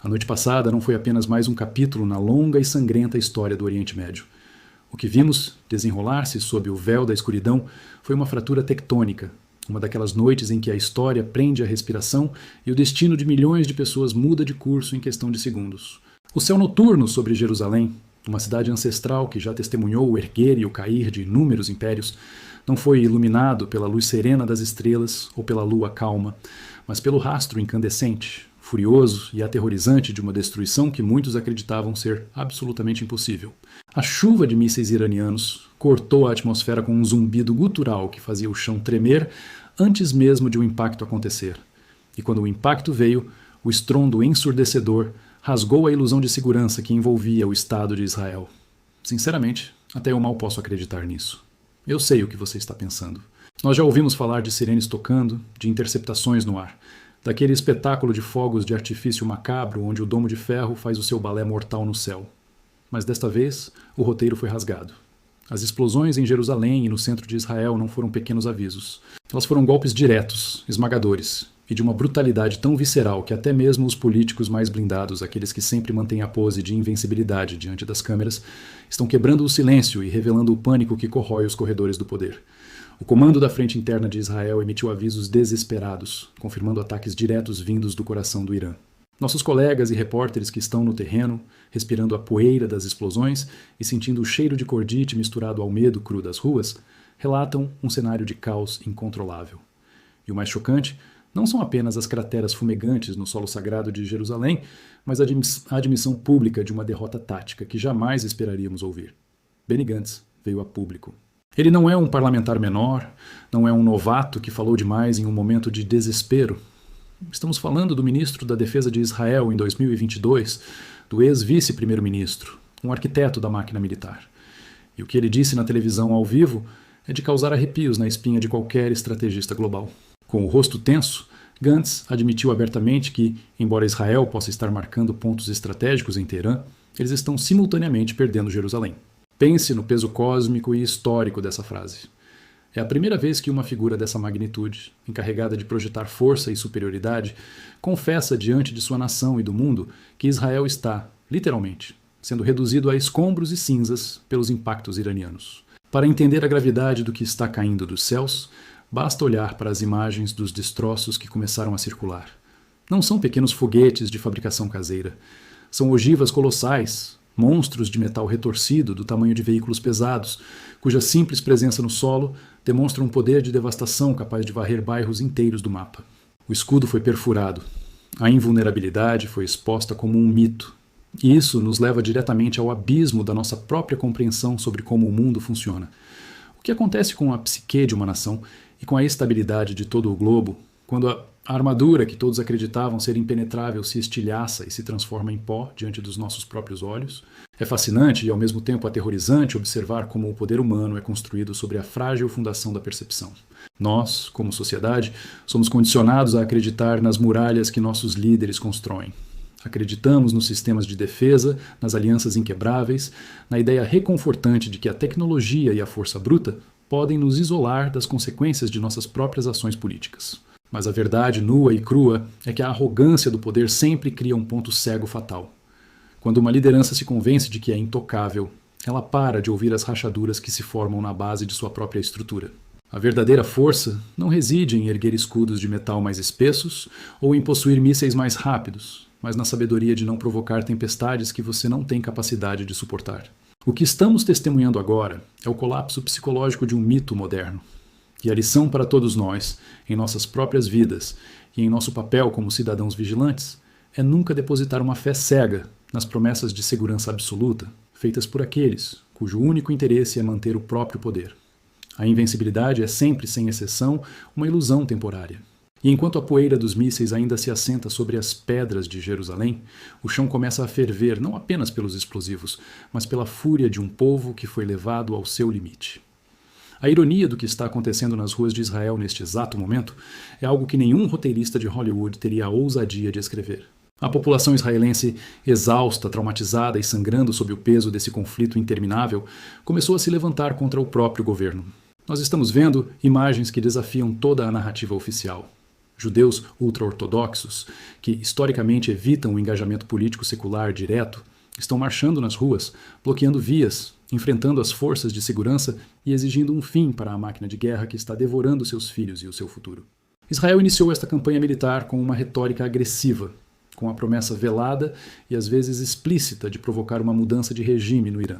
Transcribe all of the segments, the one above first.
A noite passada não foi apenas mais um capítulo na longa e sangrenta história do Oriente Médio. O que vimos desenrolar-se sob o véu da escuridão foi uma fratura tectônica, uma daquelas noites em que a história prende a respiração e o destino de milhões de pessoas muda de curso em questão de segundos. O céu noturno sobre Jerusalém, uma cidade ancestral que já testemunhou o erguer e o cair de inúmeros impérios, não foi iluminado pela luz serena das estrelas ou pela lua calma, mas pelo rastro incandescente, furioso e aterrorizante de uma destruição que muitos acreditavam ser absolutamente impossível. A chuva de mísseis iranianos cortou a atmosfera com um zumbido gutural que fazia o chão tremer antes mesmo de o impacto acontecer. E quando o impacto veio, o estrondo ensurdecedor rasgou a ilusão de segurança que envolvia o Estado de Israel. Sinceramente, até eu mal posso acreditar nisso. Eu sei o que você está pensando. Nós já ouvimos falar de sirenes tocando, de interceptações no ar, daquele espetáculo de fogos de artifício macabro onde o domo de ferro faz o seu balé mortal no céu. Mas desta vez, o roteiro foi rasgado. As explosões em Jerusalém e no centro de Israel não foram pequenos avisos. Elas foram golpes diretos, esmagadores, e de uma brutalidade tão visceral que até mesmo os políticos mais blindados, aqueles que sempre mantêm a pose de invencibilidade diante das câmeras, estão quebrando o silêncio e revelando o pânico que corrói os corredores do poder. O comando da Frente Interna de Israel emitiu avisos desesperados, confirmando ataques diretos vindos do coração do Irã. Nossos colegas e repórteres que estão no terreno, respirando a poeira das explosões e sentindo o cheiro de cordite misturado ao medo cru das ruas, relatam um cenário de caos incontrolável. E o mais chocante não são apenas as crateras fumegantes no solo sagrado de Jerusalém, mas a admissão pública de uma derrota tática que jamais esperaríamos ouvir. Benny Gantz veio a público. Ele não é um parlamentar menor, não é um novato que falou demais em um momento de desespero. Estamos falando do ministro da Defesa de Israel em 2022, do ex-vice-primeiro-ministro, um arquiteto da máquina militar. E o que ele disse na televisão ao vivo é de causar arrepios na espinha de qualquer estrategista global. Com o rosto tenso, Gantz admitiu abertamente que, embora Israel possa estar marcando pontos estratégicos em Teherã, eles estão simultaneamente perdendo Jerusalém. Pense no peso cósmico e histórico dessa frase. É a primeira vez que uma figura dessa magnitude, encarregada de projetar força e superioridade, confessa diante de sua nação e do mundo que Israel está, literalmente, sendo reduzido a escombros e cinzas pelos impactos iranianos. Para entender a gravidade do que está caindo dos céus, basta olhar para as imagens dos destroços que começaram a circular. Não são pequenos foguetes de fabricação caseira. São ogivas colossais, monstros de metal retorcido do tamanho de veículos pesados, cuja simples presença no solo demonstra um poder de devastação capaz de varrer bairros inteiros do mapa. O escudo foi perfurado. A invulnerabilidade foi exposta como um mito. E isso nos leva diretamente ao abismo da nossa própria compreensão sobre como o mundo funciona. O que acontece com a psique de uma nação e com a estabilidade de todo o globo quando a armadura que todos acreditavam ser impenetrável se estilhaça e se transforma em pó diante dos nossos próprios olhos? É fascinante e ao mesmo tempo aterrorizante observar como o poder humano é construído sobre a frágil fundação da percepção. Nós, como sociedade, somos condicionados a acreditar nas muralhas que nossos líderes constroem. Acreditamos nos sistemas de defesa, nas alianças inquebráveis, na ideia reconfortante de que a tecnologia e a força bruta podem nos isolar das consequências de nossas próprias ações políticas. Mas a verdade nua e crua é que a arrogância do poder sempre cria um ponto cego fatal. Quando uma liderança se convence de que é intocável, ela para de ouvir as rachaduras que se formam na base de sua própria estrutura. A verdadeira força não reside em erguer escudos de metal mais espessos ou em possuir mísseis mais rápidos, mas na sabedoria de não provocar tempestades que você não tem capacidade de suportar. O que estamos testemunhando agora é o colapso psicológico de um mito moderno. E a lição para todos nós, em nossas próprias vidas e em nosso papel como cidadãos vigilantes, é nunca depositar uma fé cega nas promessas de segurança absoluta feitas por aqueles cujo único interesse é manter o próprio poder. A invencibilidade é sempre, sem exceção, uma ilusão temporária. E enquanto a poeira dos mísseis ainda se assenta sobre as pedras de Jerusalém, o chão começa a ferver não apenas pelos explosivos, mas pela fúria de um povo que foi levado ao seu limite. A ironia do que está acontecendo nas ruas de Israel neste exato momento é algo que nenhum roteirista de Hollywood teria a ousadia de escrever. A população israelense, exausta, traumatizada e sangrando sob o peso desse conflito interminável, começou a se levantar contra o próprio governo. Nós estamos vendo imagens que desafiam toda a narrativa oficial. judeus ultra-ortodoxos, que historicamente evitam o engajamento político secular direto, estão marchando nas ruas, bloqueando vias, enfrentando as forças de segurança e exigindo um fim para a máquina de guerra que está devorando seus filhos e o seu futuro. Israel iniciou esta campanha militar com uma retórica agressiva, com a promessa velada e às vezes explícita de provocar uma mudança de regime no Irã.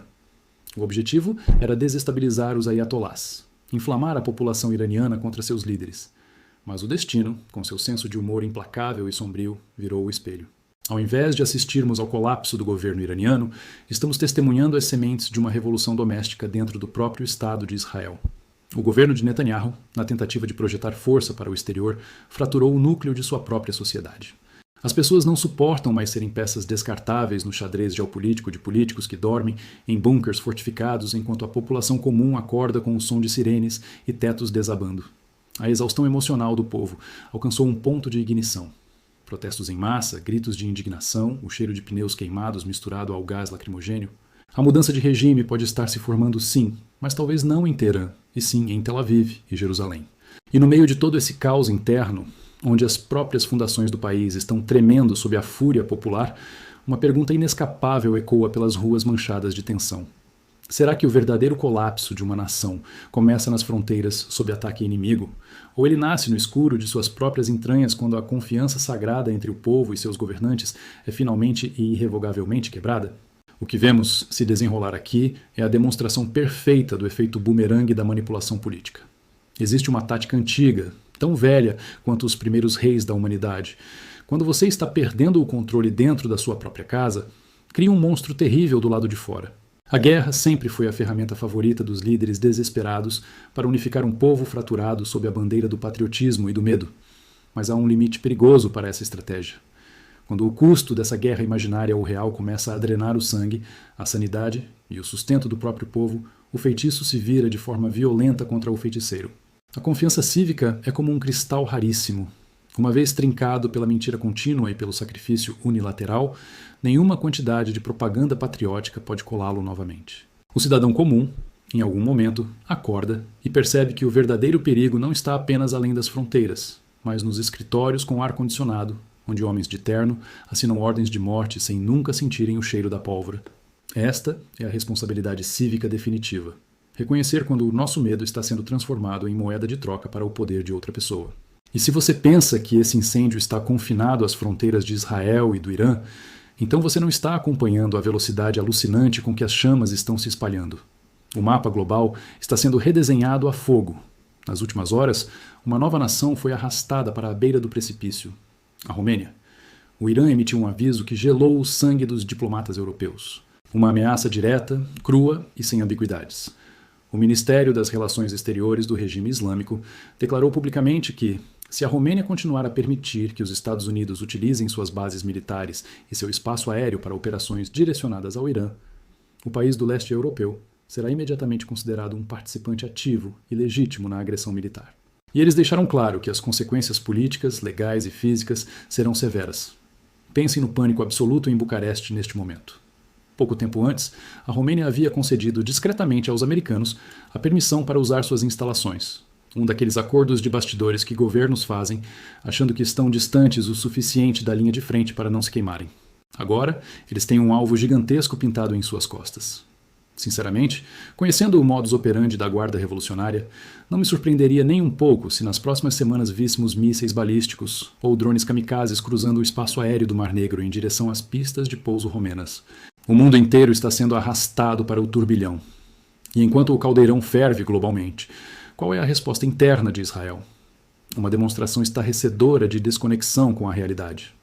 O objetivo era desestabilizar os ayatolás, inflamar a população iraniana contra seus líderes. Mas o destino, com seu senso de humor implacável e sombrio, virou o espelho. Ao invés de assistirmos ao colapso do governo iraniano, estamos testemunhando as sementes de uma revolução doméstica dentro do próprio Estado de Israel. O governo de Netanyahu, na tentativa de projetar força para o exterior, fraturou o núcleo de sua própria sociedade. As pessoas não suportam mais serem peças descartáveis no xadrez geopolítico de políticos que dormem em bunkers fortificados enquanto a população comum acorda com o som de sirenes e tetos desabando. A exaustão emocional do povo alcançou um ponto de ignição. Protestos em massa, gritos de indignação, o cheiro de pneus queimados misturado ao gás lacrimogênio. A mudança de regime pode estar se formando sim, mas talvez não em Teherã, e sim em Tel Aviv e Jerusalém. E no meio de todo esse caos interno, onde as próprias fundações do país estão tremendo sob a fúria popular, uma pergunta inescapável ecoa pelas ruas manchadas de tensão. Será que o verdadeiro colapso de uma nação começa nas fronteiras sob ataque inimigo? Ou ele nasce no escuro de suas próprias entranhas quando a confiança sagrada entre o povo e seus governantes é finalmente e irrevogavelmente quebrada? O que vemos se desenrolar aqui é a demonstração perfeita do efeito bumerangue da manipulação política. Existe uma tática antiga, tão velha quanto os primeiros reis da humanidade. Quando você está perdendo o controle dentro da sua própria casa, cria um monstro terrível do lado de fora. A guerra sempre foi a ferramenta favorita dos líderes desesperados para unificar um povo fraturado sob a bandeira do patriotismo e do medo. Mas há um limite perigoso para essa estratégia. Quando o custo dessa guerra imaginária ou real começa a drenar o sangue, a sanidade e o sustento do próprio povo, o feitiço se vira de forma violenta contra o feiticeiro. A confiança cívica é como um cristal raríssimo. Uma vez trincado pela mentira contínua e pelo sacrifício unilateral, nenhuma quantidade de propaganda patriótica pode colá-lo novamente. O cidadão comum, em algum momento, acorda e percebe que o verdadeiro perigo não está apenas além das fronteiras, mas nos escritórios com ar-condicionado, onde homens de terno assinam ordens de morte sem nunca sentirem o cheiro da pólvora. Esta é a responsabilidade cívica definitiva. Reconhecer quando o nosso medo está sendo transformado em moeda de troca para o poder de outra pessoa. E se você pensa que esse incêndio está confinado às fronteiras de Israel e do Irã, então você não está acompanhando a velocidade alucinante com que as chamas estão se espalhando. O mapa global está sendo redesenhado a fogo. Nas últimas horas, uma nova nação foi arrastada para a beira do precipício. A Romênia. O Irã emitiu um aviso que gelou o sangue dos diplomatas europeus. Uma ameaça direta, crua e sem ambiguidades. O Ministério das Relações Exteriores do regime islâmico declarou publicamente que, se a Romênia continuar a permitir que os Estados Unidos utilizem suas bases militares e seu espaço aéreo para operações direcionadas ao Irã, o país do leste europeu será imediatamente considerado um participante ativo e legítimo na agressão militar. E eles deixaram claro que as consequências políticas, legais e físicas serão severas. Pensem no pânico absoluto em Bucareste neste momento. Pouco tempo antes, a Romênia havia concedido discretamente aos americanos a permissão para usar suas instalações. Um daqueles acordos de bastidores que governos fazem, achando que estão distantes o suficiente da linha de frente para não se queimarem. Agora, eles têm um alvo gigantesco pintado em suas costas. Sinceramente, conhecendo o modus operandi da Guarda Revolucionária, não me surpreenderia nem um pouco se nas próximas semanas víssemos mísseis balísticos ou drones kamikazes cruzando o espaço aéreo do Mar Negro em direção às pistas de pouso romenas. O mundo inteiro está sendo arrastado para o turbilhão. E enquanto o caldeirão ferve globalmente, qual é a resposta interna de Israel? Uma demonstração estarrecedora de desconexão com a realidade.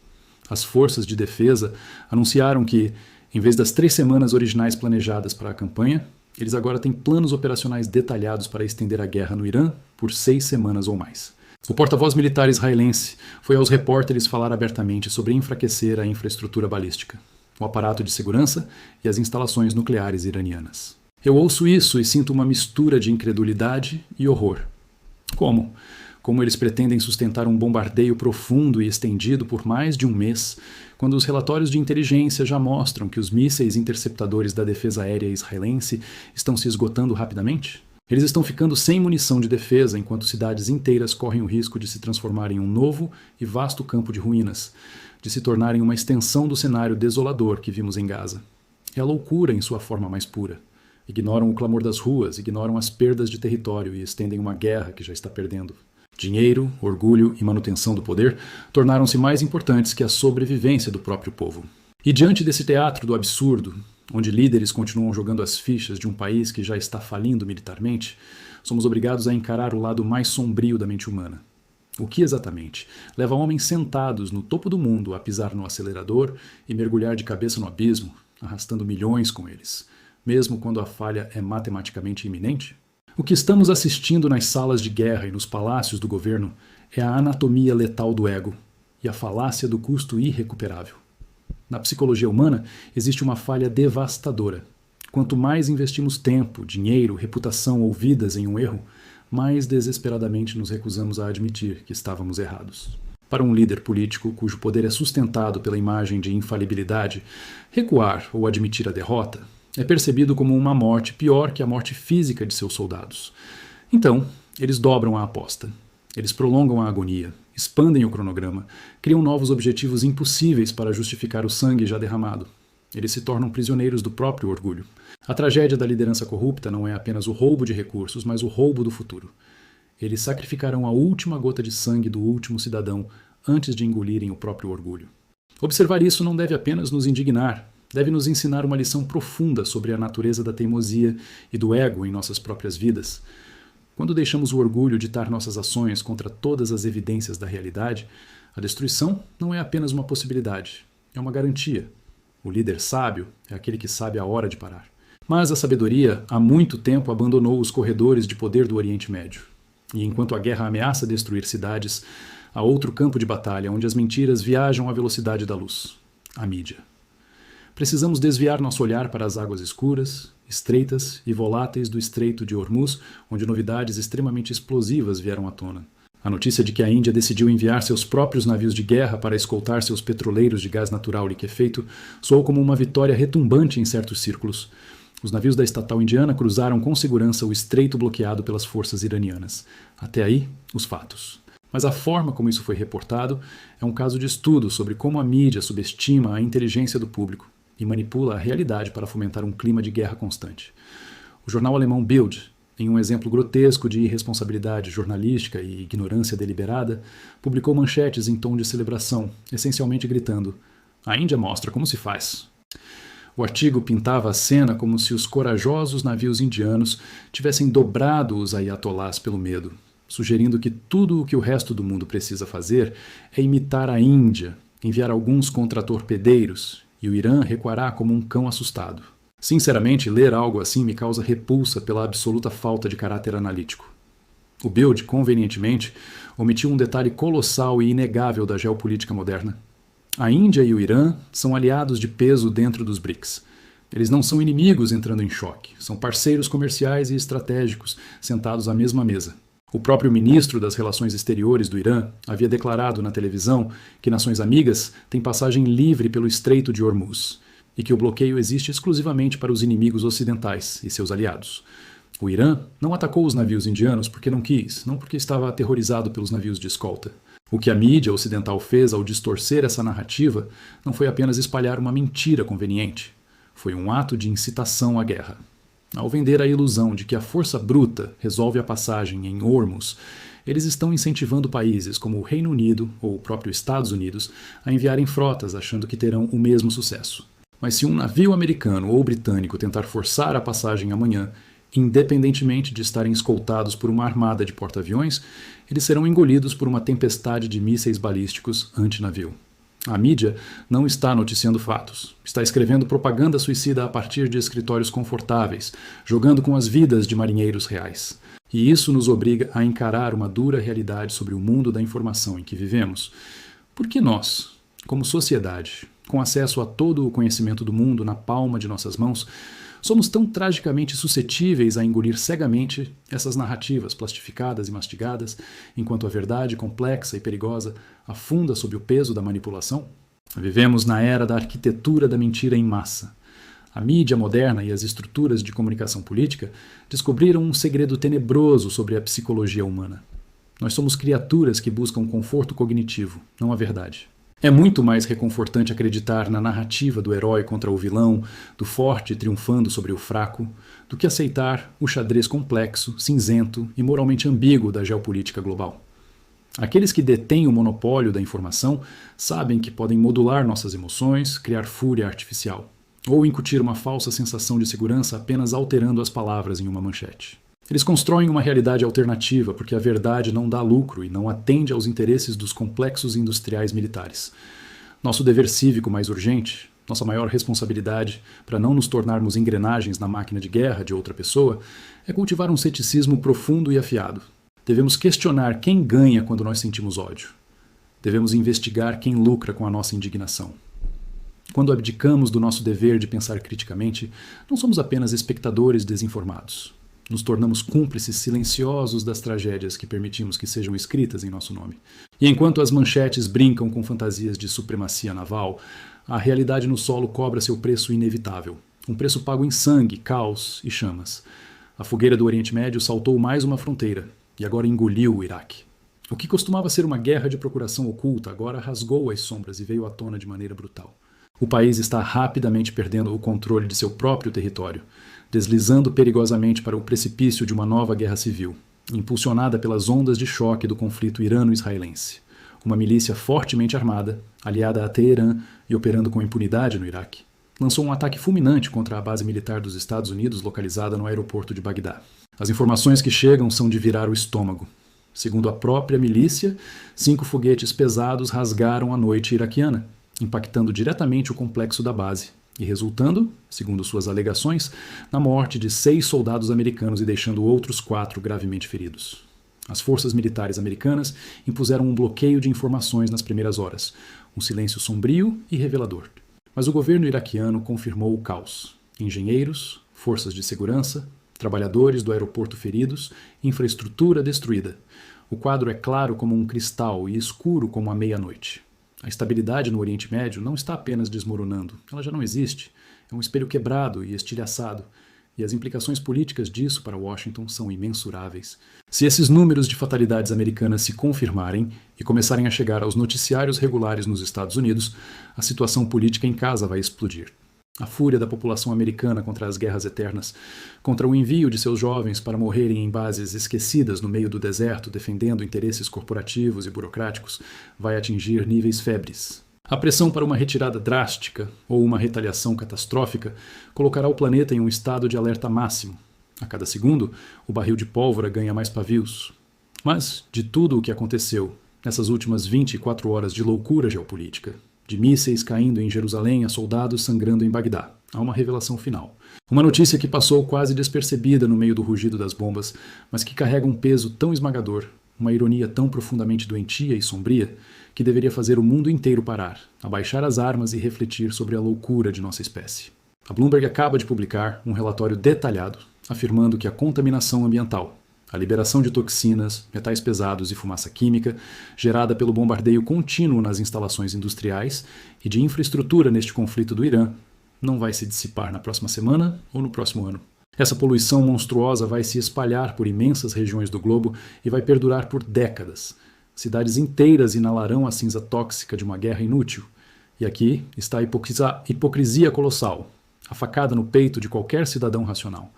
As forças de defesa anunciaram que, em vez das 3 semanas originais planejadas para a campanha, eles agora têm planos operacionais detalhados para estender a guerra no Irã por 6 semanas ou mais. O porta-voz militar israelense foi aos repórteres falar abertamente sobre enfraquecer a infraestrutura balística, o aparato de segurança e as instalações nucleares iranianas. Eu ouço isso e sinto uma mistura de incredulidade e horror. Como? Como eles pretendem sustentar um bombardeio profundo e estendido por mais de um mês, quando os relatórios de inteligência já mostram que os mísseis interceptadores da defesa aérea israelense estão se esgotando rapidamente? Eles estão ficando sem munição de defesa, enquanto cidades inteiras correm o risco de se transformarem em um novo e vasto campo de ruínas, de se tornarem uma extensão do cenário desolador que vimos em Gaza. É a loucura em sua forma mais pura. Ignoram o clamor das ruas, ignoram as perdas de território e estendem uma guerra que já está perdendo. Dinheiro, orgulho e manutenção do poder tornaram-se mais importantes que a sobrevivência do próprio povo. E diante desse teatro do absurdo, onde líderes continuam jogando as fichas de um país que já está falindo militarmente, somos obrigados a encarar o lado mais sombrio da mente humana. O que exatamente leva homens sentados no topo do mundo a pisar no acelerador e mergulhar de cabeça no abismo, arrastando milhões com eles, mesmo quando a falha é matematicamente iminente? O que estamos assistindo nas salas de guerra e nos palácios do governo é a anatomia letal do ego e a falácia do custo irrecuperável. Na psicologia humana, existe uma falha devastadora. Quanto mais investimos tempo, dinheiro, reputação ou vidas em um erro, mais desesperadamente nos recusamos a admitir que estávamos errados. Para um líder político cujo poder é sustentado pela imagem de infalibilidade, recuar ou admitir a derrota é percebido como uma morte pior que a morte física de seus soldados. Então, eles dobram a aposta. Eles prolongam a agonia, expandem o cronograma, criam novos objetivos impossíveis para justificar o sangue já derramado. Eles se tornam prisioneiros do próprio orgulho. A tragédia da liderança corrupta não é apenas o roubo de recursos, mas o roubo do futuro. Eles sacrificarão a última gota de sangue do último cidadão antes de engolirem o próprio orgulho. Observar isso não deve apenas nos indignar, deve nos ensinar uma lição profunda sobre a natureza da teimosia e do ego em nossas próprias vidas. Quando deixamos o orgulho ditar nossas ações contra todas as evidências da realidade, a destruição não é apenas uma possibilidade, é uma garantia. O líder sábio é aquele que sabe a hora de parar. Mas a sabedoria há muito tempo abandonou os corredores de poder do Oriente Médio. E enquanto a guerra ameaça destruir cidades, há outro campo de batalha onde as mentiras viajam à velocidade da luz: a mídia. Precisamos desviar nosso olhar para as águas escuras, estreitas e voláteis do Estreito de Hormuz, onde novidades extremamente explosivas vieram à tona. A notícia de que a Índia decidiu enviar seus próprios navios de guerra para escoltar seus petroleiros de gás natural liquefeito soou como uma vitória retumbante em certos círculos. Os navios da estatal indiana cruzaram com segurança o estreito bloqueado pelas forças iranianas. Até aí, os fatos. Mas a forma como isso foi reportado é um caso de estudo sobre como a mídia subestima a inteligência do público e manipula a realidade para fomentar um clima de guerra constante. O jornal alemão Bild, em um exemplo grotesco de irresponsabilidade jornalística e ignorância deliberada, publicou manchetes em tom de celebração, essencialmente gritando: "A Índia mostra como se faz." O artigo pintava a cena como se os corajosos navios indianos tivessem dobrado os ayatolás pelo medo, sugerindo que tudo o que o resto do mundo precisa fazer é imitar a Índia, enviar alguns contra-torpedeiros, e o Irã recuará como um cão assustado. Sinceramente, ler algo assim me causa repulsa pela absoluta falta de caráter analítico. O Bild, convenientemente, omitiu um detalhe colossal e inegável da geopolítica moderna. A Índia e o Irã são aliados de peso dentro dos BRICS. Eles não são inimigos entrando em choque, são parceiros comerciais e estratégicos, sentados à mesma mesa. O próprio ministro das Relações Exteriores do Irã havia declarado na televisão que nações amigas têm passagem livre pelo Estreito de Hormuz e que o bloqueio existe exclusivamente para os inimigos ocidentais e seus aliados. O Irã não atacou os navios indianos porque não quis, não porque estava aterrorizado pelos navios de escolta. O que a mídia ocidental fez ao distorcer essa narrativa não foi apenas espalhar uma mentira conveniente. Foi um ato de incitação à guerra. Ao vender a ilusão de que a força bruta resolve a passagem em Hormuz, eles estão incentivando países como o Reino Unido ou o próprio Estados Unidos a enviarem frotas achando que terão o mesmo sucesso. Mas se um navio americano ou britânico tentar forçar a passagem amanhã, independentemente de estarem escoltados por uma armada de porta-aviões, eles serão engolidos por uma tempestade de mísseis balísticos anti-navio. A mídia não está noticiando fatos, está escrevendo propaganda suicida a partir de escritórios confortáveis, jogando com as vidas de marinheiros reais. E isso nos obriga a encarar uma dura realidade sobre o mundo da informação em que vivemos. Por que nós, como sociedade, com acesso a todo o conhecimento do mundo na palma de nossas mãos, somos tão tragicamente suscetíveis a engolir cegamente essas narrativas plastificadas e mastigadas, enquanto a verdade complexa e perigosa afunda sob o peso da manipulação? Vivemos na era da arquitetura da mentira em massa. A mídia moderna e as estruturas de comunicação política descobriram um segredo tenebroso sobre a psicologia humana. Nós somos criaturas que buscam conforto cognitivo, não a verdade. É muito mais reconfortante acreditar na narrativa do herói contra o vilão, do forte triunfando sobre o fraco, do que aceitar o xadrez complexo, cinzento e moralmente ambíguo da geopolítica global. Aqueles que detêm o monopólio da informação sabem que podem modular nossas emoções, criar fúria artificial, ou incutir uma falsa sensação de segurança apenas alterando as palavras em uma manchete. Eles constroem uma realidade alternativa porque a verdade não dá lucro e não atende aos interesses dos complexos industriais militares. Nosso dever cívico mais urgente, nossa maior responsabilidade para não nos tornarmos engrenagens na máquina de guerra de outra pessoa, é cultivar um ceticismo profundo e afiado. Devemos questionar quem ganha quando nós sentimos ódio. Devemos investigar quem lucra com a nossa indignação. Quando abdicamos do nosso dever de pensar criticamente, não somos apenas espectadores desinformados. Nos tornamos cúmplices silenciosos das tragédias que permitimos que sejam escritas em nosso nome. E enquanto as manchetes brincam com fantasias de supremacia naval, a realidade no solo cobra seu preço inevitável. Um preço pago em sangue, caos e chamas. A fogueira do Oriente Médio saltou mais uma fronteira e agora engoliu o Iraque. O que costumava ser uma guerra de procuração oculta agora rasgou as sombras e veio à tona de maneira brutal. O país está rapidamente perdendo o controle de seu próprio território, deslizando perigosamente para o precipício de uma nova guerra civil, impulsionada pelas ondas de choque do conflito irano-israelense. Uma milícia fortemente armada, aliada a Teherã e operando com impunidade no Iraque, lançou um ataque fulminante contra a base militar dos Estados Unidos localizada no aeroporto de Bagdá. As informações que chegam são de virar o estômago. Segundo a própria milícia, 5 foguetes pesados rasgaram a noite iraquiana, impactando diretamente o complexo da base e resultando, segundo suas alegações, na morte de 6 soldados americanos e deixando outros 4 gravemente feridos. As forças militares americanas impuseram um bloqueio de informações nas primeiras horas, um silêncio sombrio e revelador. Mas o governo iraquiano confirmou o caos. Engenheiros, forças de segurança, trabalhadores do aeroporto feridos, infraestrutura destruída. O quadro é claro como um cristal e escuro como a meia-noite. A estabilidade no Oriente Médio não está apenas desmoronando, ela já não existe. É um espelho quebrado e estilhaçado, e as implicações políticas disso para Washington são imensuráveis. Se esses números de fatalidades americanas se confirmarem e começarem a chegar aos noticiários regulares nos Estados Unidos, a situação política em casa vai explodir. A fúria da população americana contra as guerras eternas, contra o envio de seus jovens para morrerem em bases esquecidas no meio do deserto defendendo interesses corporativos e burocráticos, vai atingir níveis febres. A pressão para uma retirada drástica ou uma retaliação catastrófica colocará o planeta em um estado de alerta máximo. A cada segundo, o barril de pólvora ganha mais pavios. Mas, de tudo o que aconteceu nessas últimas 24 horas de loucura geopolítica, de mísseis caindo em Jerusalém a soldados sangrando em Bagdá, há uma revelação final. Uma notícia que passou quase despercebida no meio do rugido das bombas, mas que carrega um peso tão esmagador, uma ironia tão profundamente doentia e sombria, que deveria fazer o mundo inteiro parar, abaixar as armas e refletir sobre a loucura de nossa espécie. A Bloomberg acaba de publicar um relatório detalhado, afirmando que a contaminação ambiental, a liberação de toxinas, metais pesados e fumaça química, gerada pelo bombardeio contínuo nas instalações industriais e de infraestrutura neste conflito do Irã, não vai se dissipar na próxima semana ou no próximo ano. Essa poluição monstruosa vai se espalhar por imensas regiões do globo e vai perdurar por décadas. Cidades inteiras inalarão a cinza tóxica de uma guerra inútil. E aqui está a hipocrisia colossal, a facada no peito de qualquer cidadão racional.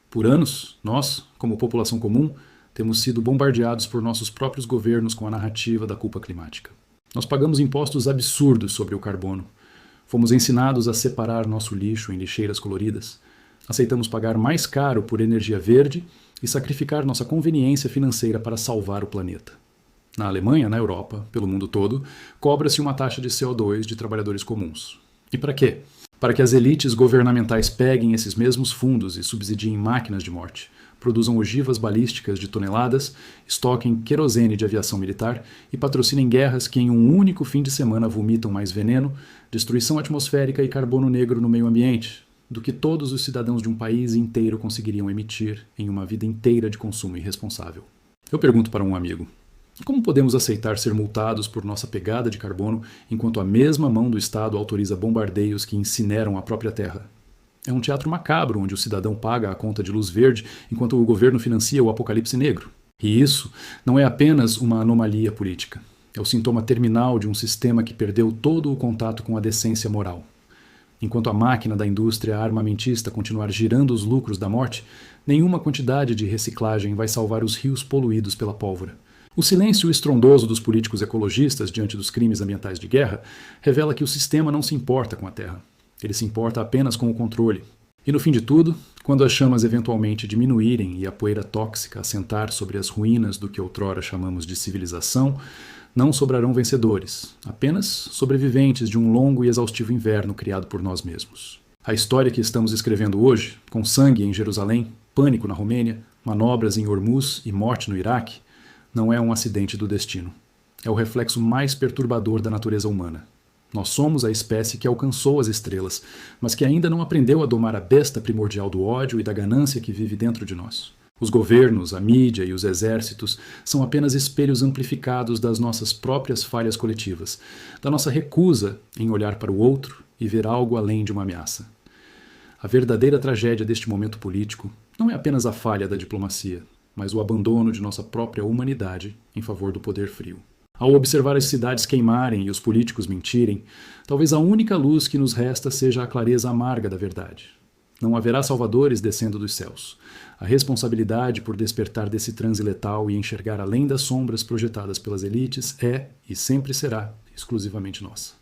Por anos, nós, como população comum, temos sido bombardeados por nossos próprios governos com a narrativa da culpa climática. Nós pagamos impostos absurdos sobre o carbono. Fomos ensinados a separar nosso lixo em lixeiras coloridas. Aceitamos pagar mais caro por energia verde e sacrificar nossa conveniência financeira para salvar o planeta. Na Alemanha, na Europa, pelo mundo todo, cobra-se uma taxa de CO2 de trabalhadores comuns. E para quê? Para que as elites governamentais peguem esses mesmos fundos e subsidiem máquinas de morte, produzam ogivas balísticas de toneladas, estoquem querosene de aviação militar e patrocinem guerras que em um único fim de semana vomitam mais veneno, destruição atmosférica e carbono negro no meio ambiente, do que todos os cidadãos de um país inteiro conseguiriam emitir em uma vida inteira de consumo irresponsável. Eu pergunto para um amigo: como podemos aceitar ser multados por nossa pegada de carbono enquanto a mesma mão do Estado autoriza bombardeios que incineram a própria terra? É um teatro macabro, onde o cidadão paga a conta de luz verde enquanto o governo financia o apocalipse negro. E isso não é apenas uma anomalia política. É o sintoma terminal de um sistema que perdeu todo o contato com a decência moral. Enquanto a máquina da indústria armamentista continuar girando os lucros da morte, nenhuma quantidade de reciclagem vai salvar os rios poluídos pela pólvora. O silêncio estrondoso dos políticos ecologistas diante dos crimes ambientais de guerra revela que o sistema não se importa com a Terra. Ele se importa apenas com o controle. E no fim de tudo, quando as chamas eventualmente diminuírem e a poeira tóxica assentar sobre as ruínas do que outrora chamamos de civilização, não sobrarão vencedores, apenas sobreviventes de um longo e exaustivo inverno criado por nós mesmos. A história que estamos escrevendo hoje, com sangue em Jerusalém, pânico na Romênia, manobras em Hormuz e morte no Iraque, não é um acidente do destino. É o reflexo mais perturbador da natureza humana. Nós somos a espécie que alcançou as estrelas, mas que ainda não aprendeu a domar a besta primordial do ódio e da ganância que vive dentro de nós. Os governos, a mídia e os exércitos são apenas espelhos amplificados das nossas próprias falhas coletivas, da nossa recusa em olhar para o outro e ver algo além de uma ameaça. A verdadeira tragédia deste momento político não é apenas a falha da diplomacia, mas o abandono de nossa própria humanidade em favor do poder frio. Ao observar as cidades queimarem e os políticos mentirem, talvez a única luz que nos resta seja a clareza amarga da verdade. Não haverá salvadores descendo dos céus. A responsabilidade por despertar desse transe letal e enxergar além das sombras projetadas pelas elites é, e sempre será, exclusivamente nossa.